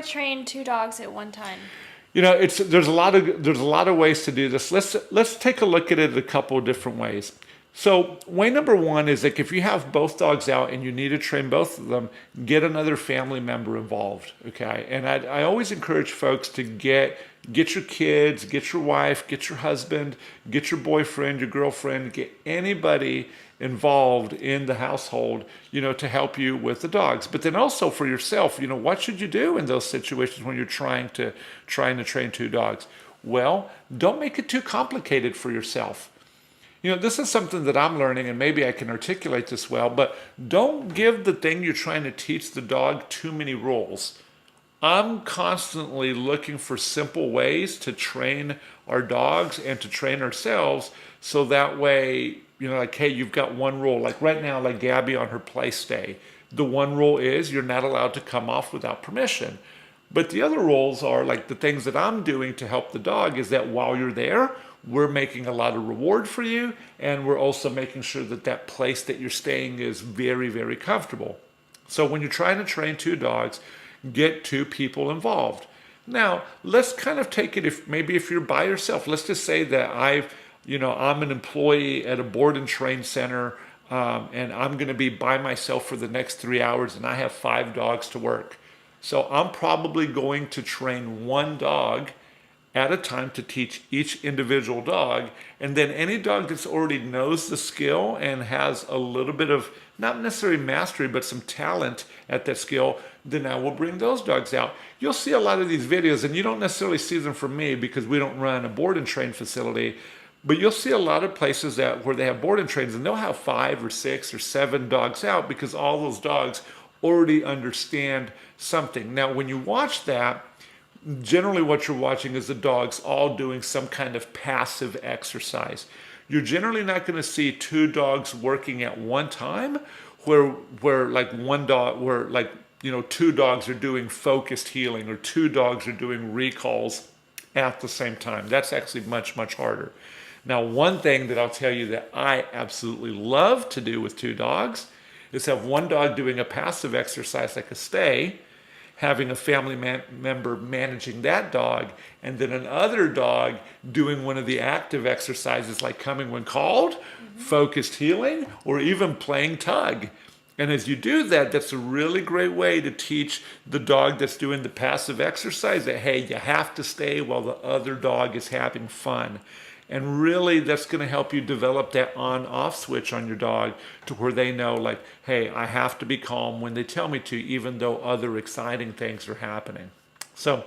I train 2 dogs at one time? There's a lot of ways to do this. Let's take a look at it a couple of different ways. So way number one is like if you have both dogs out and you need to train both of them, get another family member involved. Okay, and I always encourage folks to get your kids, get your wife, get your husband, get your boyfriend, your girlfriend, get anybody involved in the household, to help you with the dogs. But then also for yourself, what should you do in those situations when you're trying to train 2 dogs? Well, don't make it too complicated for yourself. This is something that I'm learning, and maybe I can articulate this well, but don't give the thing you're trying to teach the dog too many rules. I'm constantly looking for simple ways to train our dogs and to train ourselves so that way, like, hey, you've got one rule. Like right now, like Gabby on her play stay, the one rule is you're not allowed to come off without permission. But the other rules are like the things that I'm doing to help the dog is that while you're there, we're making a lot of reward for you, and we're also making sure that that place that you're staying is very, very comfortable. So when you're trying to train 2 dogs, get 2 people involved. Now, let's kind of take it if you're by yourself. Let's just say that I'm an employee at a board and train center, and I'm going to be by myself for the next 3 hours, and I have 5 dogs to work. So I'm probably going to train 1 dog at a time to teach each individual dog. And then any dog that's already knows the skill and has a little bit of, not necessarily mastery, but some talent at that skill, then I will bring those dogs out. You'll see a lot of these videos, and you don't necessarily see them from me because we don't run a board and train facility, but you'll see a lot of places where they have board and trains, and they'll have 5 or 6 or 7 dogs out because all those dogs already understand something. Now, when you watch that, generally what you're watching is the dogs all doing some kind of passive exercise. You're generally not going to see 2 dogs working at one time where like one dog, where like, 2 dogs are doing focused healing or 2 dogs are doing recalls at the same time. That's actually much, much harder. Now, one thing that I'll tell you that I absolutely love to do with 2 dogs is have one dog doing a passive exercise like a stay, having a family member managing that dog, and then another dog doing one of the active exercises like coming when called, focused healing, or even playing tug. And as you do that, that's a really great way to teach the dog that's doing the passive exercise that, hey, you have to stay while the other dog is having fun. And really, that's going to help you develop that on-off switch on your dog to where they know, like, hey, I have to be calm when they tell me to, even though other exciting things are happening. So,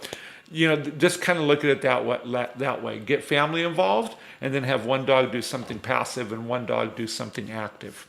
just kind of look at it that way. Get family involved, and then have one dog do something passive and one dog do something active.